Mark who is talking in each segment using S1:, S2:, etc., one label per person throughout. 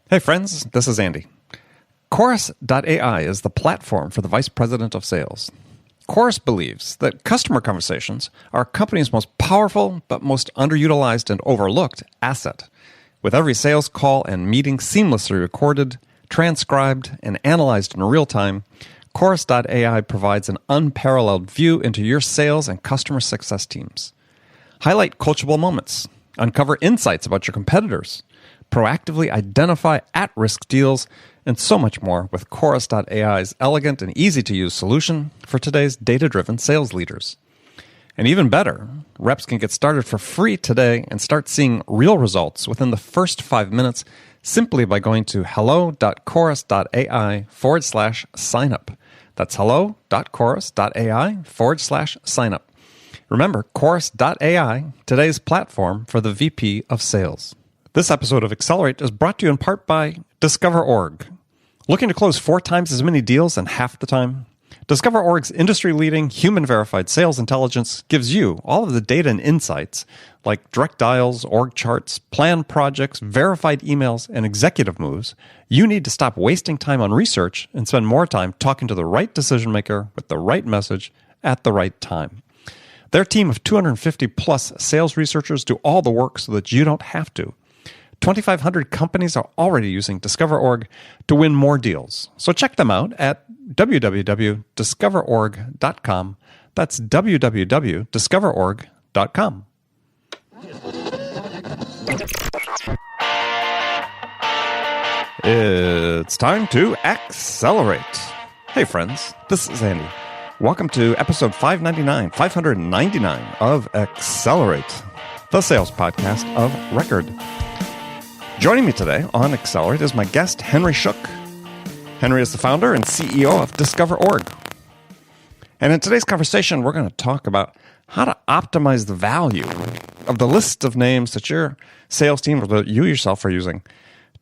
S1: Hey friends, this is Andy. Chorus.ai is the platform for the Vice President of Sales. Chorus believes that customer conversations are a company's most powerful but most underutilized and overlooked asset. With every sales call and meeting seamlessly recorded, transcribed, and analyzed in real time, Chorus.ai provides an unparalleled view into your sales and customer success teams. Highlight coachable moments, uncover insights about your competitors, proactively identify at-risk deals, and so much more with Chorus.ai's elegant and easy-to-use solution for today's data-driven sales leaders. And even better, reps can get started for free today and start seeing real results within the first 5 minutes simply by going to hello.chorus.ai/signup. That's hello.chorus.ai/signup. Remember, Chorus.ai, today's platform for the VP of Sales. This episode of Accelerate is brought to you in part by DiscoverOrg. Looking to close 4 times as many deals in half the time? DiscoverOrg's industry-leading, human-verified sales intelligence gives you all of the data and insights like direct dials, org charts, planned projects, verified emails, and executive moves you need to stop wasting time on research and spend more time talking to the right decision-maker with the right message at the right time. Their team of 250-plus sales researchers do all the work so that you don't have to. 2,500 companies are already using DiscoverOrg to win more deals. So check them out at www.discoverorg.com. That's www.discoverorg.com. It's time to accelerate. Hey friends, this is Andy. Welcome to episode 599 of Accelerate, the sales podcast of record. Joining me today on Accelerate is my guest, Henry Schuck. Henry is the founder and CEO of DiscoverOrg. And in today's conversation, we're going to talk about how to optimize the value of the list of names that your sales team or that you yourself are using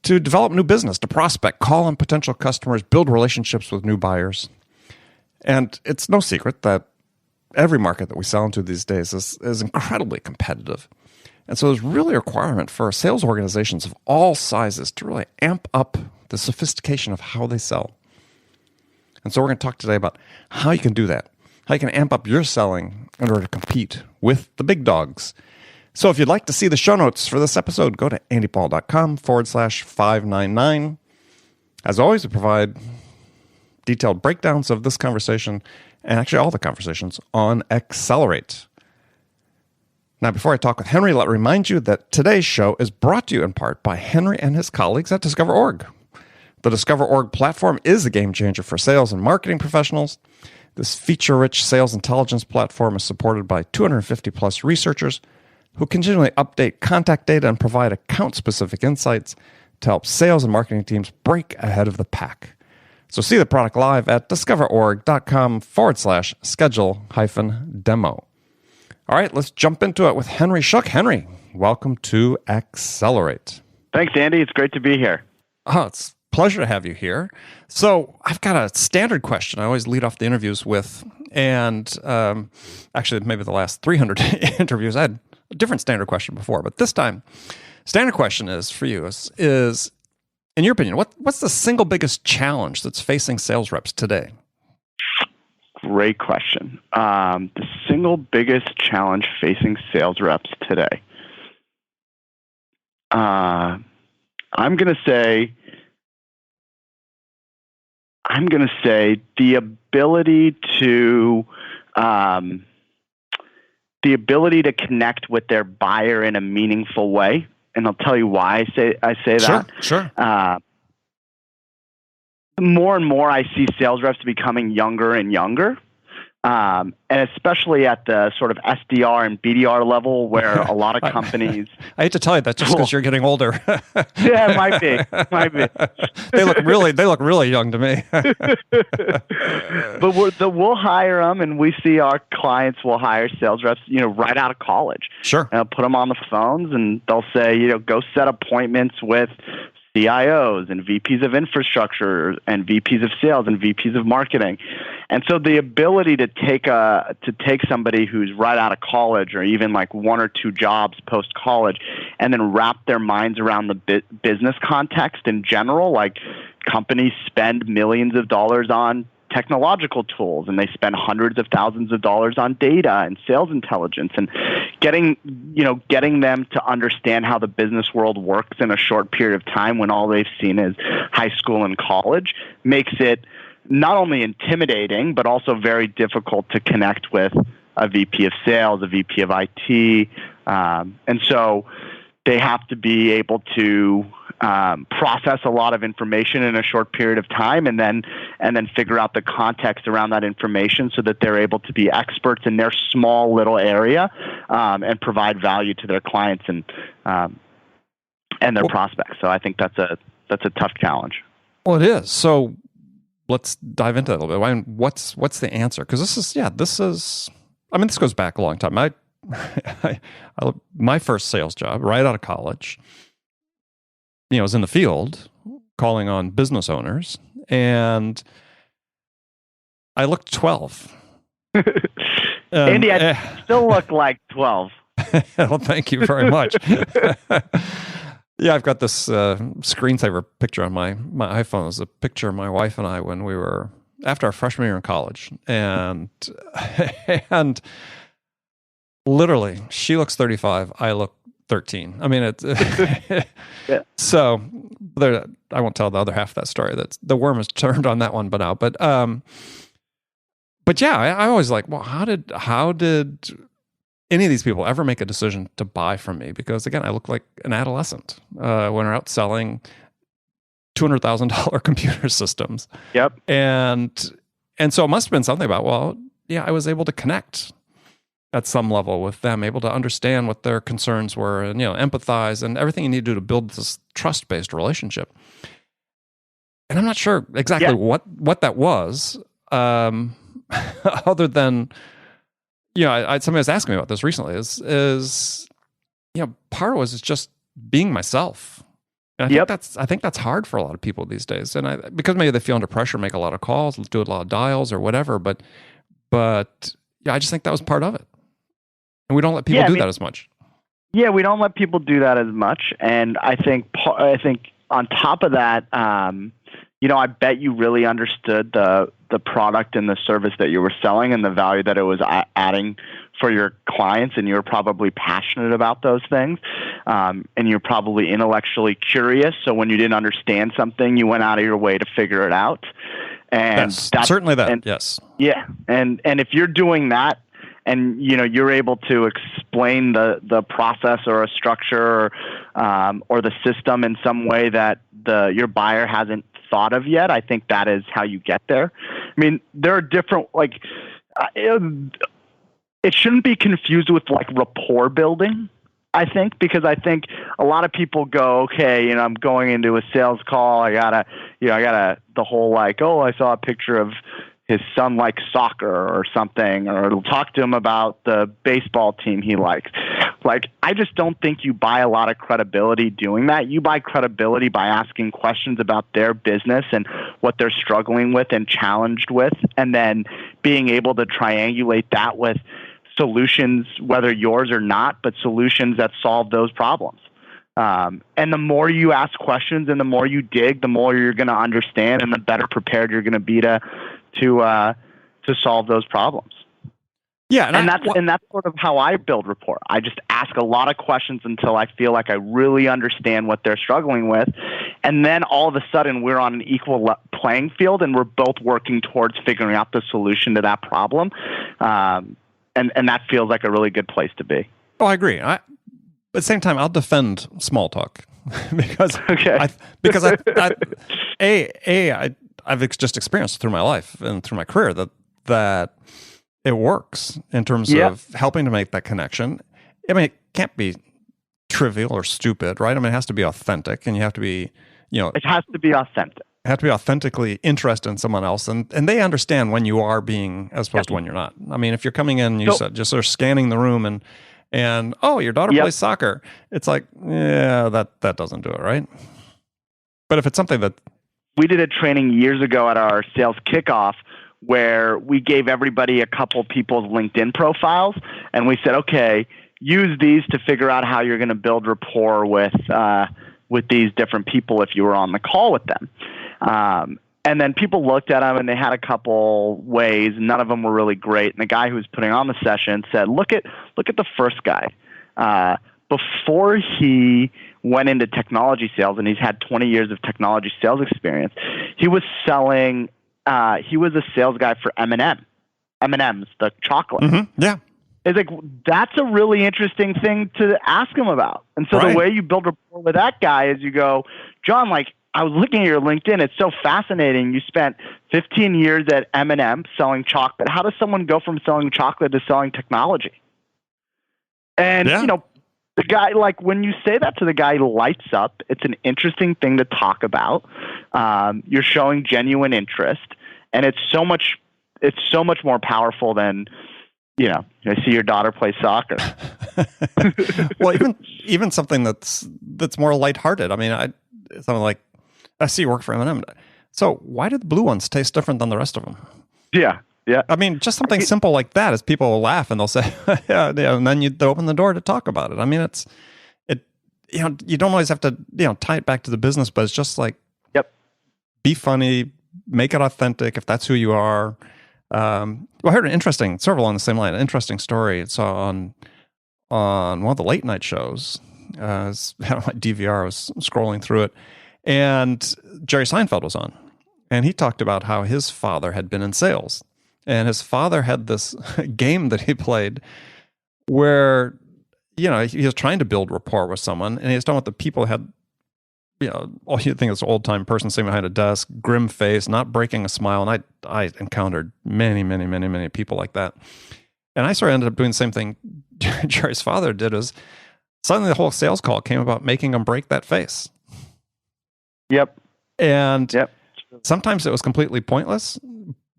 S1: to develop new business, to prospect, call on potential customers, build relationships with new buyers. And it's no secret that every market that we sell into these days is incredibly competitive. And so there's really a requirement for sales organizations of all sizes to really amp up the sophistication of how they sell. And so we're going to talk today about how you can do that, how you can amp up your selling in order to compete with the big dogs. So if you'd like to see the show notes for this episode, go to andypaul.com/599. As always, we provide detailed breakdowns of this conversation and actually all the conversations on Accelerate. Now, before I talk with Henry, let me remind you that today's show is brought to you in part by Henry and his colleagues at DiscoverOrg. The DiscoverOrg platform is a game changer for sales and marketing professionals. This feature-rich sales intelligence platform is supported by 250-plus researchers who continually update contact data and provide account-specific insights to help sales and marketing teams break ahead of the pack. So see the product live at discoverorg.com/schedule-demo. All right, let's jump into it with Henry Schuck. Henry, welcome to Accelerate.
S2: Thanks, Andy. It's great to be here.
S1: Oh, it's a pleasure to have you here. So I've got a standard question I always lead off the interviews with, and actually maybe the last 300 interviews, I had a different standard question before, but this time, standard question is for you is in your opinion, what's the single biggest challenge that's facing sales reps today?
S2: Great question. The single biggest challenge facing sales reps today. I'm going to say the ability to connect with their buyer in a meaningful way, and I'll tell you why I say that.
S1: Sure.
S2: More and more, I see sales reps becoming younger and younger, and especially at the sort of SDR and BDR level, where a lot of companies.
S1: I hate to tell you that just because you're getting older.
S2: Yeah, it might be.
S1: They look really young to me.
S2: But we'll hire them, and we see our clients will hire sales reps, right out of college.
S1: Sure.
S2: Put them on the phones, and they'll say, go set appointments with CIOs and VPs of infrastructure and VPs of sales and VPs of marketing. And so the ability to take somebody who's right out of college or even like 1 or 2 jobs post college and then wrap their minds around the business context in general, like companies spend millions of dollars on technological tools and they spend hundreds of thousands of dollars on data and sales intelligence, and getting them to understand how the business world works in a short period of time when all they've seen is high school and college makes it not only intimidating but also very difficult to connect with a VP of sales, a VP of IT, and so they have to be able to process a lot of information in a short period of time, and then figure out the context around that information so that they're able to be experts in their small little area, and provide value to their clients and their prospects. So I think that's a tough challenge.
S1: Well, it is. So let's dive into that a little bit. I mean, what's the answer? Because this goes back a long time. My first sales job right out of college, was in the field calling on business owners, and I looked 12.
S2: Andy, I still look like 12.
S1: Well, thank you very much. Yeah, I've got this screensaver picture on my iPhone. It's a picture of my wife and I when we were after our freshman year in college, and literally, she looks 35. I look 13. I mean, it's yeah. So I won't tell the other half of that story. That's the worm has turned on that one, but yeah, I always like, well, how did any of these people ever make a decision to buy from me? Because again, I look like an adolescent when we're out selling $200,000 computer systems.
S2: Yep.
S1: And so it must have been something about, well, yeah, I was able to connect at some level with them, able to understand what their concerns were and, empathize and everything you need to do to build this trust-based relationship. And I'm not sure exactly what that was, other than, somebody was asking me about this recently is part of it was just being myself. And I think that's hard for a lot of people these days. And because maybe they feel under pressure, make a lot of calls, do a lot of dials or whatever, but I just think that was part of it. And we don't let people do that as much.
S2: Yeah, we don't let people do that as much. And I think on top of that, I bet you really understood the product and the service that you were selling and the value that it was adding for your clients, and you were probably passionate about those things, and you're probably intellectually curious. So when you didn't understand something, you went out of your way to figure it out. And
S1: that's certainly that. And, yes.
S2: Yeah, and if you're doing that, and you're able to explain the process or a structure or the system in some way that your buyer hasn't thought of yet, I think that is how you get there. I mean, there are different it shouldn't be confused with like rapport building, I think, because I think a lot of people go, okay, I'm going into a sales call. I gotta the whole like, oh, I saw a picture of his son likes soccer or something, or talk to him about the baseball team he likes. Like, I just don't think you buy a lot of credibility doing that. You buy credibility by asking questions about their business and what they're struggling with and challenged with, and then being able to triangulate that with solutions, whether yours or not, but solutions that solve those problems. And the more you ask questions and the more you dig, the more you're going to understand and the better prepared you're going to be to solve those problems.
S1: Yeah,
S2: and that's sort of how I build rapport. I just ask a lot of questions until I feel like I really understand what they're struggling with, and then all of a sudden we're on an equal playing field, and we're both working towards figuring out the solution to that problem. And that feels like a really good place to be.
S1: Oh, I agree. At the same time, I'll defend small talk because I've just experienced through my life and through my career that it works in terms of helping to make that connection. I mean, it can't be trivial or stupid, right? I mean, it has to be authentic, and you have to be,
S2: it has to be authentic.
S1: You have to be authentically interested in someone else, and they understand when you are being as opposed to when you're not. I mean, if you're coming in, you said just sort of scanning the room and oh, your daughter plays soccer. It's like, yeah, that doesn't do it, right? But if it's something that
S2: we did a training years ago at our sales kickoff where we gave everybody a couple people's LinkedIn profiles, and we said, okay, use these to figure out how you're going to build rapport with these different people if you were on the call with them. And then people looked at them and they had a couple ways. None of them were really great. And the guy who was putting on the session said, look at the first guy. Before he went into technology sales, and he's had 20 years of technology sales experience, he was selling, he was a sales guy for M&M's, the chocolate.
S1: Mm-hmm. Yeah.
S2: It's like, that's a really interesting thing to ask him about. And so the way you build rapport with that guy is you go, John, like, I was looking at your LinkedIn. It's so fascinating. You spent 15 years at M&M selling chocolate. How does someone go from selling chocolate to selling technology? And, you know, the guy, like, when you say that to the guy, he lights up. It's an interesting thing to talk about. You're showing genuine interest, and it's so much more powerful than, you know, I see your daughter play soccer.
S1: Well, even something that's more lighthearted. I mean, something like, I see you work for M&M. So why do the blue ones taste different than the rest of them?
S2: Yeah. Yeah.
S1: I mean, just something simple like that is people will laugh and they'll say, yeah, and then you open the door to talk about it. I mean, you know, you don't always have to, you know, tie it back to the business, but it's just like, be funny, make it authentic if that's who you are. Well, I heard sort of along the same line, an interesting story. It's on one of the late night shows. I had on my DVR, I was scrolling through it, and Jerry Seinfeld was on. And he talked about how his father had been in sales. And his father had this game that he played where, you know, he was trying to build rapport with someone, and he was talking about the people had, you know, all you think is an old-time person sitting behind a desk, grim face, not breaking a smile. And I encountered many people like that. And I sort of ended up doing the same thing Jerry's father did, is suddenly the whole sales call came about making him break that face.
S2: Yep.
S1: And sometimes it was completely pointless,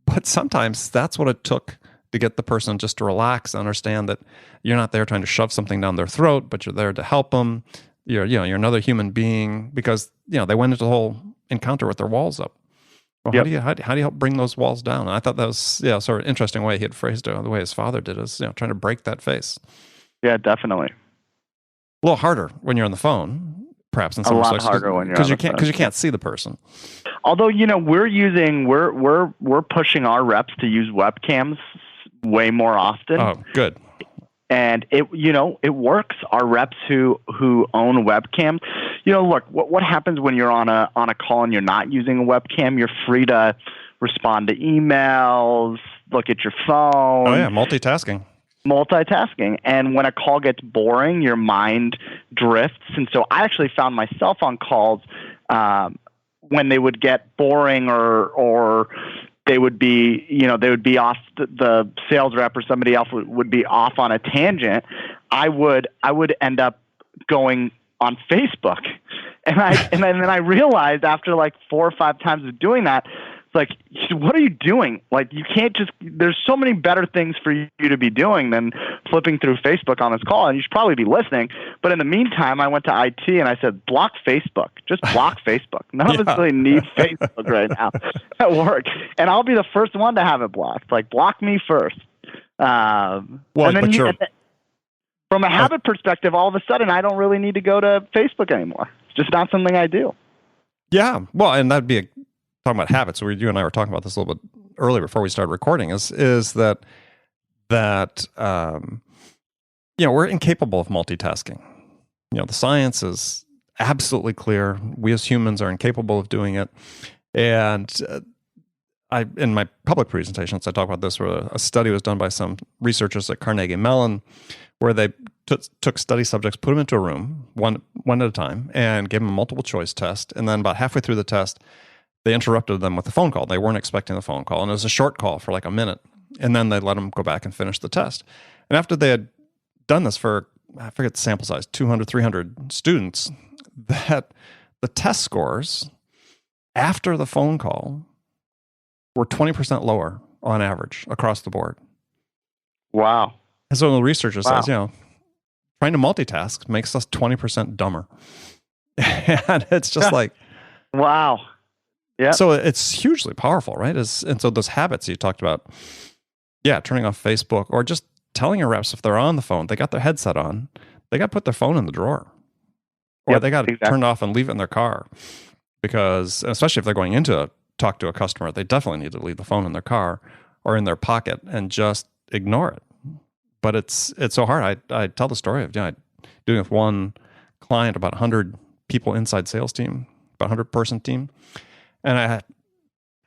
S1: but sometimes that's what it took to get the person just to relax and understand that you're not there trying to shove something down their throat, but you're there to help them. You're another human being, because, you know, they went into the whole encounter with their walls up. Well, how do you help bring those walls down? And I thought that was, sort of an interesting way he had phrased it. The way his father did is, trying to break that face.
S2: Yeah, definitely.
S1: A little harder when you're on the phone, perhaps in some respects,
S2: harder when you're on the phone,
S1: because you can't see the person.
S2: Although, you know, we're pushing our reps to use webcams way more often.
S1: Oh, good.
S2: And it works. Our reps who own webcams, you know, look, what happens when you're on a call and you're not using a webcam? You're free to respond to emails, look at your phone.
S1: Oh yeah, multitasking.
S2: And when a call gets boring, your mind drifts. And so I actually found myself on calls when they would get boring or they would be off, the sales rep or somebody else would be off on a tangent. I would end up going on Facebook. And then I realized after like 4 or 5 times of doing that, it's like, what are you doing? Like, you can't there's so many better things for you to be doing than flipping through Facebook on this call. And you should probably be listening. But in the meantime, I went to IT and I said, block Facebook. Just block Facebook. None of us really need Facebook right now at work. And I'll be the first one to have it blocked. Like, block me first. And then from a habit perspective, all of a sudden, I don't really need to go to Facebook anymore. It's just not something I do. Yeah.
S1: Well, and that'd be talking about habits. So you and I were talking about this a little bit earlier before we started recording. Is that we're incapable of multitasking. You know, the science is absolutely clear. We as humans are incapable of doing it. And in my public presentations, I talk about this, where a study was done by some researchers at Carnegie Mellon, where they took study subjects, put them into a room, one at a time, and gave them a multiple choice test. And then about halfway through the test, they interrupted them with a phone call. They weren't expecting the phone call. And it was a short call for like a minute. And then they let them go back and finish the test. And after they had done this for, I forget the sample size, 200, 300 students, that the test scores after the phone call were 20% lower on average across the board.
S2: Wow.
S1: And so the researcher says, trying to multitask makes us 20% dumber. And it's just like,
S2: Wow. Yeah.
S1: So it's hugely powerful, right? And so those habits you talked about, turning off Facebook or just telling your reps if they're on the phone, they got their headset on, they got to put their phone in the drawer, or they got to turn it off and leave it in their car, because especially if they're going in to talk to a customer, they definitely need to leave the phone in their car or in their pocket and just ignore it. But it's so hard. I tell the story of doing it with one client, about 100 people inside sales team, about 100-person team, and I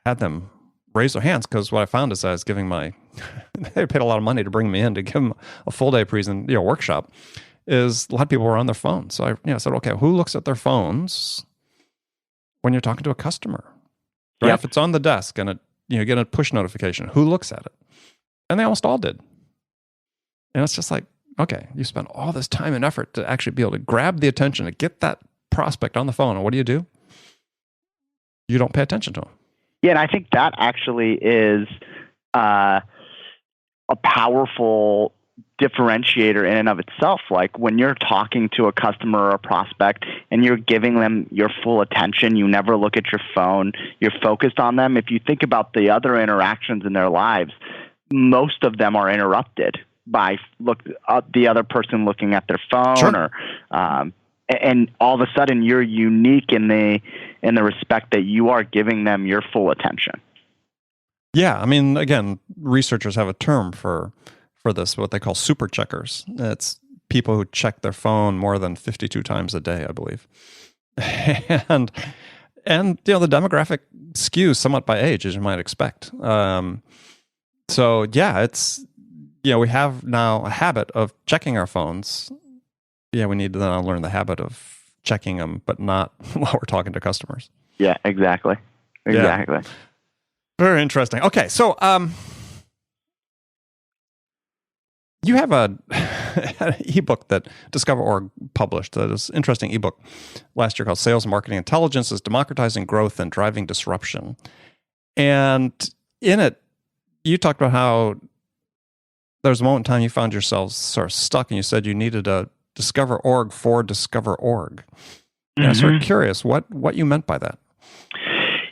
S1: had them raise their hands because what I found is I was giving they paid a lot of money to bring me in to give them a full day workshop. Is a lot of people were on their phones. So I said, okay, who looks at their phones when you're talking to a customer? Right? Yep. If it's on the desk and you get a push notification, who looks at it? And they almost all did. And it's just like, okay, you spent all this time and effort to actually be able to grab the attention, to get that prospect on the phone. And what do? You don't pay attention to them.
S2: Yeah, and I think that actually is a powerful differentiator in and of itself. Like when you're talking to a customer or a prospect and you're giving them your full attention, you never look at your phone, you're focused on them. If you think about the other interactions in their lives, most of them are interrupted by the other person looking at their phone. Sure. Or and all of a sudden you're unique in the respect that you are giving them your full attention.
S1: Yeah, I mean, again, researchers have a term for this, what they call super checkers. It's people who check their phone more than 52 times a day, I believe. and the demographic skews somewhat by age, as you might expect. So yeah, it's we have now a habit of checking our phones. Yeah, we need to now learn the habit of checking them, but not while we're talking to customers.
S2: Yeah, exactly.
S1: Yeah. Very interesting. Okay, so you have an ebook that DiscoverOrg published. That is an interesting ebook last year called Sales and Marketing Intelligence is Democratizing Growth and Driving Disruption. And in it, you talked about how there was a moment in time you found yourselves sort of stuck and you said you needed a DiscoverOrg for DiscoverOrg. And I'm sort of curious what you meant by that.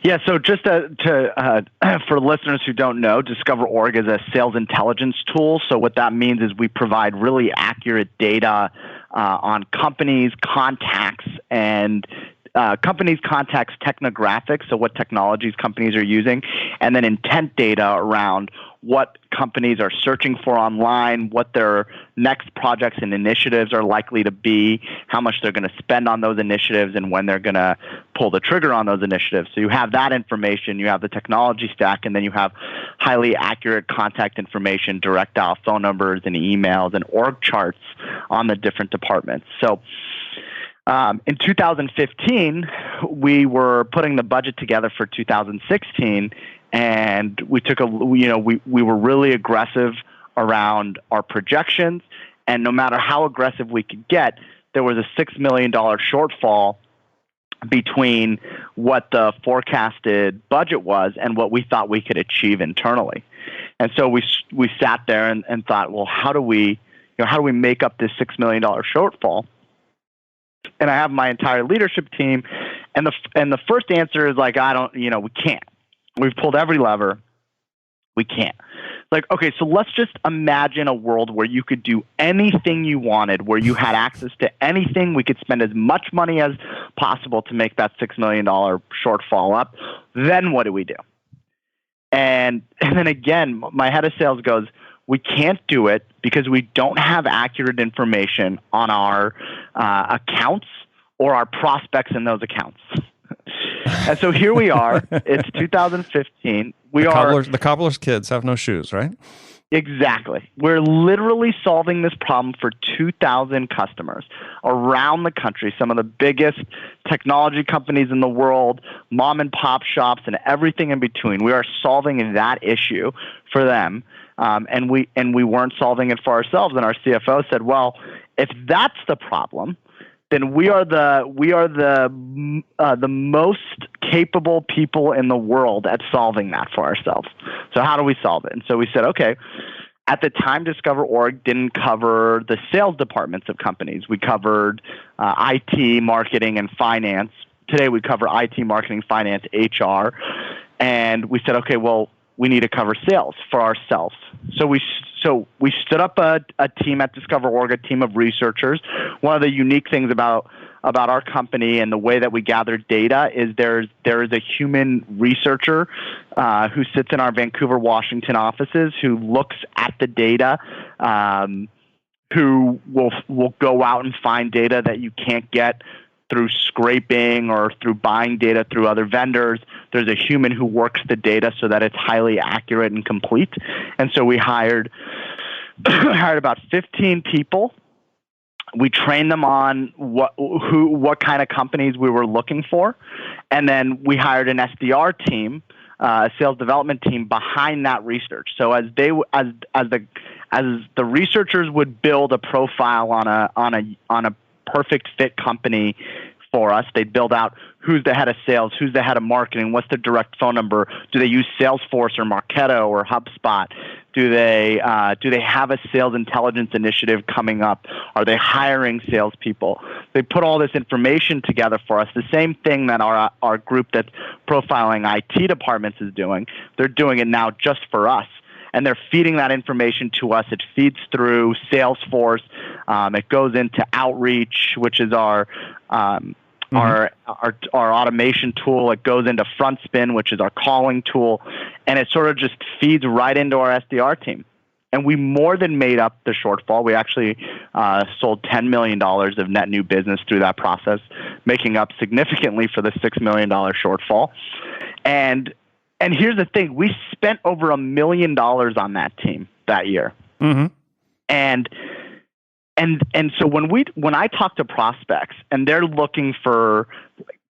S2: Yeah, so just for listeners who don't know, DiscoverOrg is a sales intelligence tool. So what that means is we provide really accurate data on companies, contacts, and contacts technographics, so what technologies companies are using, and then intent data around what companies are searching for online, what their next projects and initiatives are likely to be, how much they're going to spend on those initiatives, and when they're going to pull the trigger on those initiatives. So you have that information, you have the technology stack, and then you have highly accurate contact information, direct dial phone numbers and emails and org charts on the different departments. So in 2015, we were putting the budget together for 2016, and we took we were really aggressive around our projections, and no matter how aggressive we could get, there was a $6 million shortfall between what the forecasted budget was and what we thought we could achieve internally. And so we sat there and thought, well, how do we make up this $6 million shortfall? And I have my entire leadership team, and the first answer is like, we can't. We've pulled every lever. We can't. Like, okay, so let's just imagine a world where you could do anything you wanted, where you had access to anything. We could spend as much money as possible to make that $6 million shortfall up. Then what do we do? And then again, my head of sales goes, we can't do it because we don't have accurate information on our accounts or our prospects in those accounts. And so here we are. It's 2015.
S1: The cobbler's kids have no shoes, right?
S2: Exactly. We're literally solving this problem for 2,000 customers around the country, some of the biggest technology companies in the world, mom and pop shops, and everything in between. We are solving that issue for them. And we weren't solving it for ourselves. And our CFO said, well, if that's the problem, then we are the most capable people in the world at solving that for ourselves. So how do we solve it? And so we said, okay, at the time, DiscoverOrg didn't cover the sales departments of companies. We covered IT, marketing, and finance. today we cover IT, marketing, finance, HR. And we said, okay, well, we need to cover sales for ourselves. So we stood up a team at DiscoverOrg, a team of researchers. One of the unique things about our company and the way that we gather data is there is a human researcher who sits in our Vancouver, Washington offices who looks at the data, who will go out and find data that you can't get through scraping or through buying data through other vendors. There's a human who works the data so that it's highly accurate and complete. And so we hired about 15 people. We trained them on what kind of companies we were looking for. And then we hired an SDR team, a sales development team behind that research. So as the researchers would build a profile on a perfect fit company for us, they'd build out who's the head of sales, who's the head of marketing, what's the direct phone number, do they use Salesforce or Marketo or HubSpot, do they have a sales intelligence initiative coming up, are they hiring salespeople? They put all this information together for us, the same thing that our group that's profiling IT departments is doing. They're doing it now just for us. And they're feeding that information to us. It feeds through Salesforce. It goes into Outreach, which is our automation tool. It goes into FrontSpin, which is our calling tool, and it sort of just feeds right into our SDR team. And we more than made up the shortfall. We actually sold $10 million of net new business through that process, making up significantly for the $6 million shortfall. And here's the thing: we spent over $1 million on that team that year. Mm-hmm. And so when I talk to prospects and they're looking for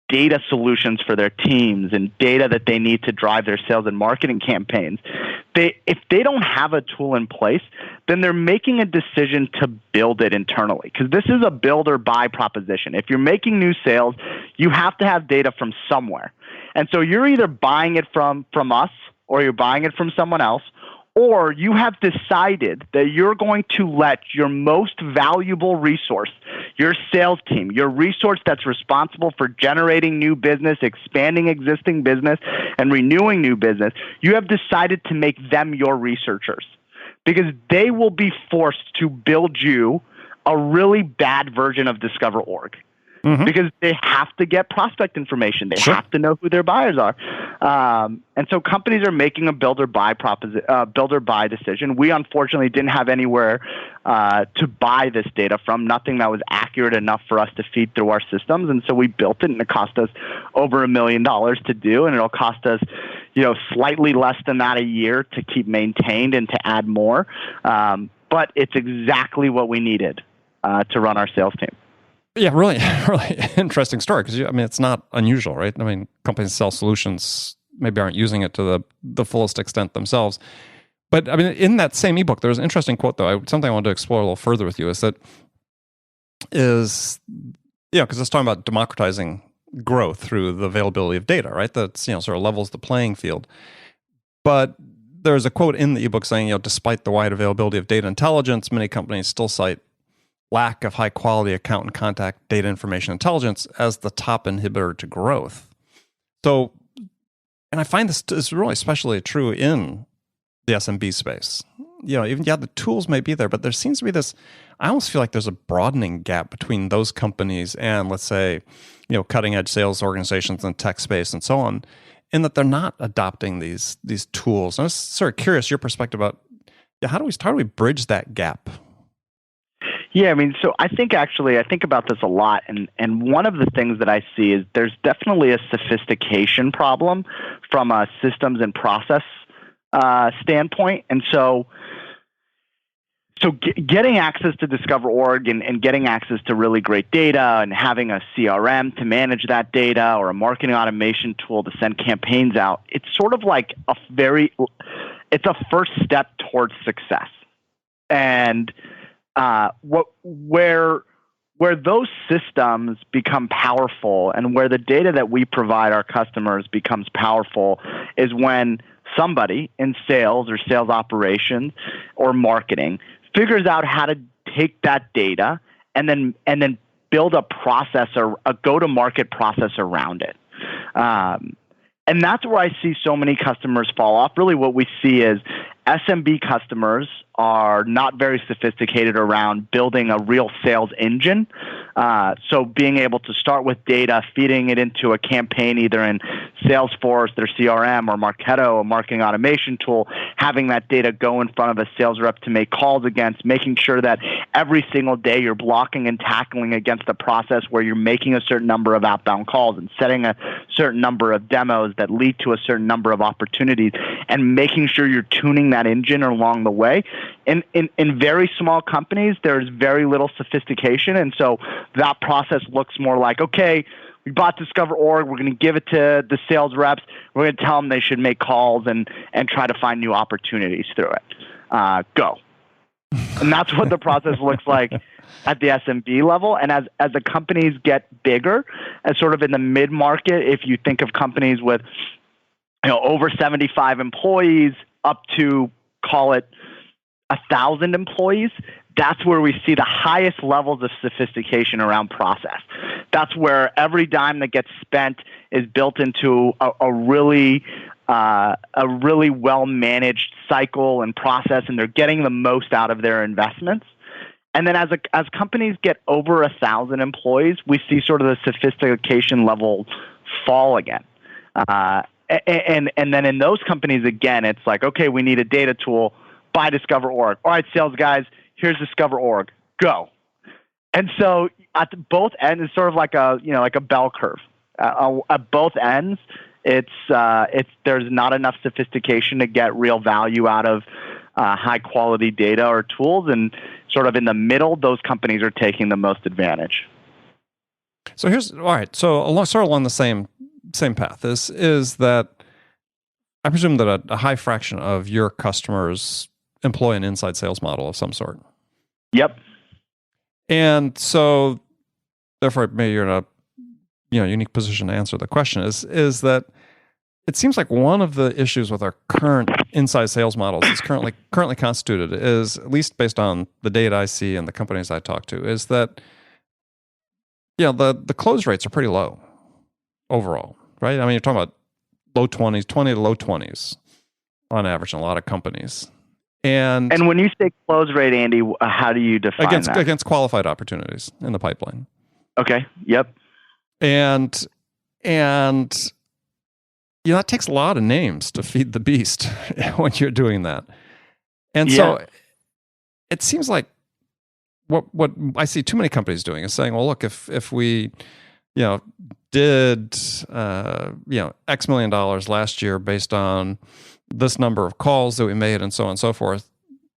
S2: data solutions for their teams and data that they need to drive their sales and marketing campaigns, if they don't have a tool in place, then they're making a decision to build it internally, because this is a build or buy proposition. If you're making new sales, you have to have data from somewhere. And so you're either buying it from us or you're buying it from someone else, or you have decided that you're going to let your most valuable resource, your sales team, your resource that's responsible for generating new business, expanding existing business, and renewing new business, you have decided to make them your researchers, because they will be forced to build you a really bad version of DiscoverOrg. Mm-hmm. Because they have to get prospect information. They have to know who their buyers are. And so companies are making a build or buy decision. We unfortunately didn't have anywhere to buy this data from, nothing that was accurate enough for us to feed through our systems. And so we built it, and it cost us over $1 million to do, and it'll cost us slightly less than that a year to keep maintained and to add more. But it's exactly what we needed to run our sales team.
S1: Yeah, really, really interesting story, because it's not unusual, right? I mean, companies sell solutions, maybe aren't using it to the fullest extent themselves. But I mean, in that same ebook, there was an interesting quote, though. Something I wanted to explore a little further with you because it's talking about democratizing growth through the availability of data, right? That's sort of levels the playing field. But there's a quote in the ebook saying, despite the wide availability of data intelligence, many companies still cite lack of high quality account and contact data information intelligence as the top inhibitor to growth. So, and I find this is really especially true in the SMB space. The tools may be there, but there seems to be this, I almost feel like there's a broadening gap between those companies and, let's say, cutting edge sales organizations in the tech space and so on, in that they're not adopting these tools. And I was sort of curious your perspective about how do we bridge that gap?
S2: Yeah, so I think about this a lot, and one of the things that I see is there's definitely a sophistication problem from a systems and process standpoint, and so getting access to DiscoverOrg and getting access to really great data and having a CRM to manage that data or a marketing automation tool to send campaigns out, it's sort of like it's a first step towards success, and where those systems become powerful and where the data that we provide our customers becomes powerful is when somebody in sales or sales operations or marketing figures out how to take that data and then build a process or a go-to-market process around it. And that's where I see so many customers fall off. Really what we see is SMB customers are not very sophisticated around building a real sales engine. So being able to start with data, feeding it into a campaign either in Salesforce, their CRM, or Marketo, a marketing automation tool, having that data go in front of a sales rep to make calls against, making sure that every single day you're blocking and tackling against a process where you're making a certain number of outbound calls and setting a certain number of demos that lead to a certain number of opportunities, and making sure you're tuning that engine along the way. In very small companies, there's very little sophistication, and so that process looks more like, okay, we bought DiscoverOrg, we're going to give it to the sales reps, we're going to tell them they should make calls and try to find new opportunities through it. Go. And that's what the process looks like at the SMB level. And as the companies get bigger, as sort of in the mid-market, if you think of companies with over 75 employees up to, call it, 1,000 employees, that's where we see the highest levels of sophistication around process. That's where every dime that gets spent is built into a really well-managed cycle and process, and they're getting the most out of their investments. And then as companies get over 1,000 employees, we see sort of the sophistication level fall again. And then in those companies, again, it's like, okay, we need a data tool. Buy DiscoverOrg. All right, sales guys, here's DiscoverOrg. Go. And so at both ends, it's sort of like a bell curve. At both ends, it's there's not enough sophistication to get real value out of high quality data or tools, and sort of in the middle, those companies are taking the most advantage.
S1: So along the same path is that I presume that a high fraction of your customers employ an inside sales model of some sort.
S2: Yep.
S1: And so therefore maybe you're in a unique position to answer the question is that it seems like one of the issues with our current inside sales models is currently constituted is, at least based on the data I see and the companies I talk to, is that the close rates are pretty low overall, right? I mean, you're talking about low 20s, 20 to low 20s on average in a lot of companies. And
S2: when you say close rate, Andy, how do you define that?
S1: Against qualified opportunities in the pipeline.
S2: Okay. Yep.
S1: And it takes a lot of names to feed the beast when you're doing that. And so it seems like what I see too many companies doing is saying, well, look, if we did X million dollars last year based on this number of calls that we made and so on and so forth,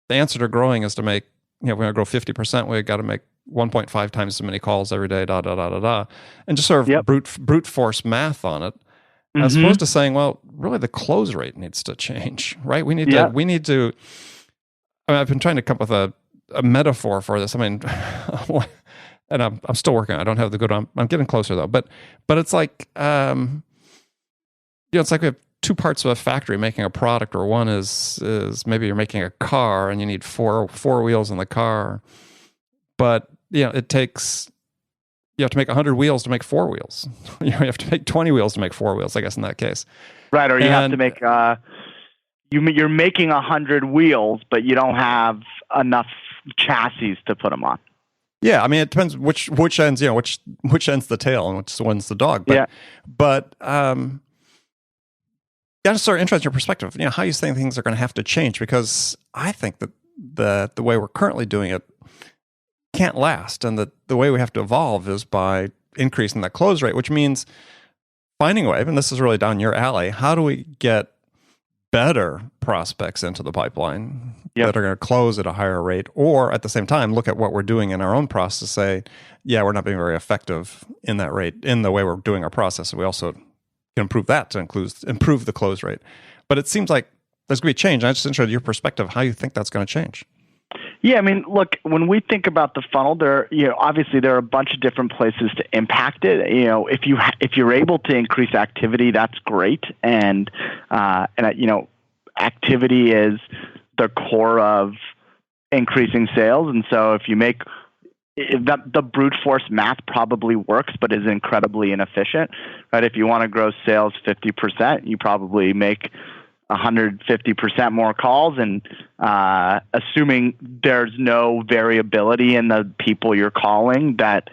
S1: the answer to growing is to make, we're going to grow 50%, we've got to make 1.5 times as many calls every day, and just sort of brute force math on it, as opposed to saying, well, really the close rate needs to change, right? We need to, I've been trying to come up with a metaphor for this. I mean, and I'm still working on it. I don't have the good one. I'm getting closer though. But it's like, it's like we have two parts of a factory making a product, or one is maybe you're making a car and you need four wheels in the car, but it takes, you have to make 100 wheels to make 4 wheels. You have to make 20 wheels to make 4 wheels, I guess, in that case.
S2: Right, or you have to make you're making 100 wheels, but you don't have enough chassis to put them on.
S1: Yeah, I mean, it depends which ends, which ends the tail and which one's the dog. But just sort of interested in your perspective, how you think things are going to have to change, because I think that the way we're currently doing it can't last, and that the way we have to evolve is by increasing that close rate, which means finding a way, and this is really down your alley, how do we get better prospects into the pipeline that are going to close at a higher rate, or at the same time look at what we're doing in our own process, say, yeah, we're not being very effective in that rate, in the way we're doing our process. We also can improve that to improve the close rate. But it seems like there's going to be change. I'm just interested in your perspective, how you think that's going to change.
S2: Yeah, I mean, look, when we think about the funnel, obviously there are a bunch of different places to impact it. If you're able to increase activity, that's great, and activity is the core of increasing sales. And so if the brute force math probably works, but is incredibly inefficient, right? If you want to grow sales 50%, you probably make 150% more calls, and assuming there's no variability in the people you're calling, that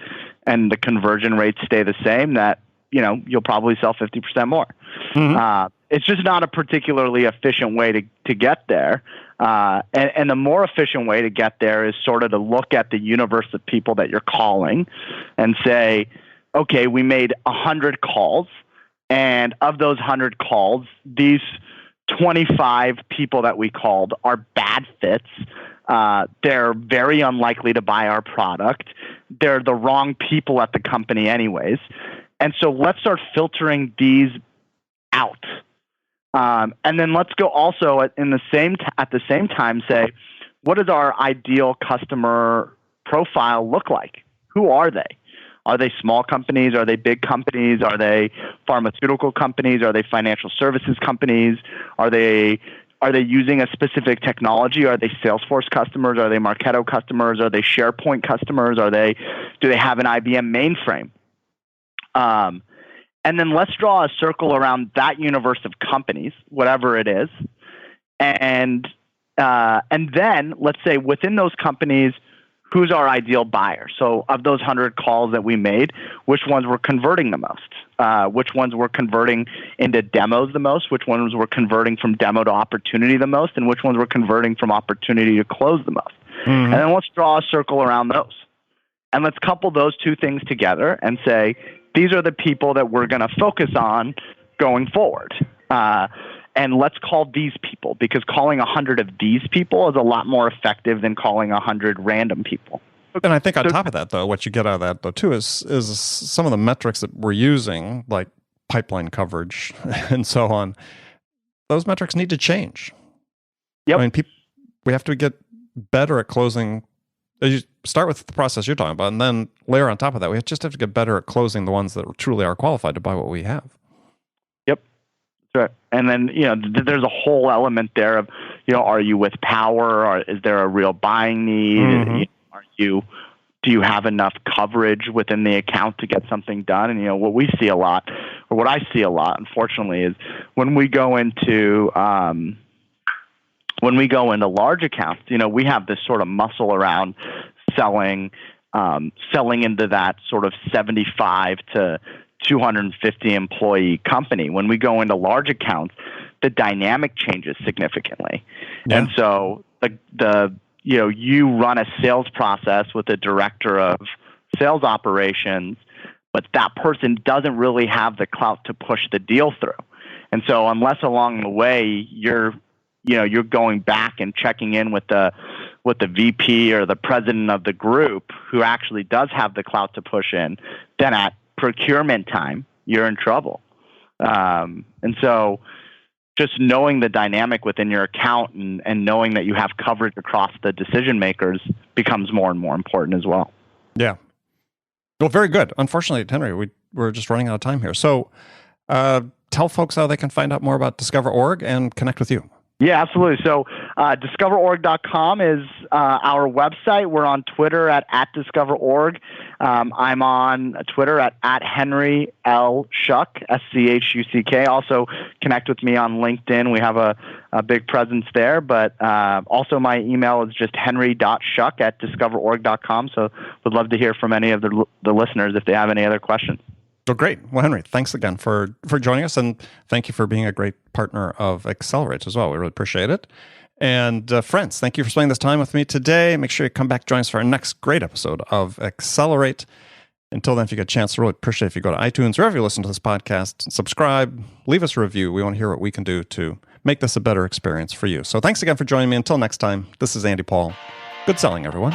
S2: and the conversion rates stay the same, that you'll probably sell 50% more. Mm-hmm. It's just not a particularly efficient way to get there. And the more efficient way to get there is sort of to look at the universe of people that you're calling and say, okay, we made 100 calls, and of those 100 calls, these 25 people that we called are bad fits. They're very unlikely to buy our product. They're the wrong people at the company anyways. And so let's start filtering these out. And then let's go also at the same time say, what does our ideal customer profile look like? Who are they? Are they small companies? Are they big companies? Are they pharmaceutical companies? Are they financial services companies? Are they using a specific technology? Are they Salesforce customers? Are they Marketo customers? Are they SharePoint customers? Do they have an IBM mainframe? And then let's draw a circle around that universe of companies, whatever it is, and then let's say within those companies, who's our ideal buyer? So of those 100 calls that we made, which ones were converting the most? Which ones were converting into demos the most? Which ones were converting from demo to opportunity the most? And which ones were converting from opportunity to close the most? Mm-hmm. And then let's draw a circle around those. And let's couple those two things together and say, these are the people that we're going to focus on going forward. And let's call these people, because calling 100 of these people is a lot more effective than calling 100 random people.
S1: And I think on top of that, though, what you get out of that, though, too, is some of the metrics that we're using, like pipeline coverage and so on. Those metrics need to change.
S2: Yep.
S1: I mean, we have to get better at closing. You start with the process you're talking about, and then layer on top of that, we just have to get better at closing the ones that truly are qualified to buy what we have.
S2: Yep. Right. And then, there's a whole element there of, are you with power, or is there a real buying need? Mm-hmm. Do you have enough coverage within the account to get something done? And, what we see a lot, or what I see a lot, unfortunately, is when we go into large accounts, we have this sort of muscle around selling into that sort of 75 to 250 employee company. When we go into large accounts, the dynamic changes significantly. Yeah. And so you run a sales process with a director of sales operations, but that person doesn't really have the clout to push the deal through. And so unless along the way you're going back and checking in with the VP or the president of the group who actually does have the clout to push in, then at procurement time, you're in trouble. And so just knowing the dynamic within your account and knowing that you have coverage across the decision makers becomes more and more important as well.
S1: Yeah. Well, very good. Unfortunately, Henry, we're just running out of time here. So tell folks how they can find out more about DiscoverOrg and connect with you.
S2: Yeah, absolutely. So DiscoverOrg.com is our website. We're on Twitter at DiscoverOrg. I'm on Twitter at Henry L. Schuck, SCHUCK. Also connect with me on LinkedIn. We have a big presence there. But also my email is just henry.schuck@DiscoverOrg.com. So would love to hear from any of the listeners if they have any other questions.
S1: So great. Well, Henry, thanks again for joining us, and thank you for being a great partner of Accelerate as well. We really appreciate it. And friends, thank you for spending this time with me today. Make sure you come back, join us for our next great episode of Accelerate. Until then, if you get a chance, I really appreciate it if you go to iTunes, wherever you listen to this podcast, subscribe, leave us a review. We want to hear what we can do to make this a better experience for you. So thanks again for joining me. Until next time, this is Andy Paul. Good selling, everyone.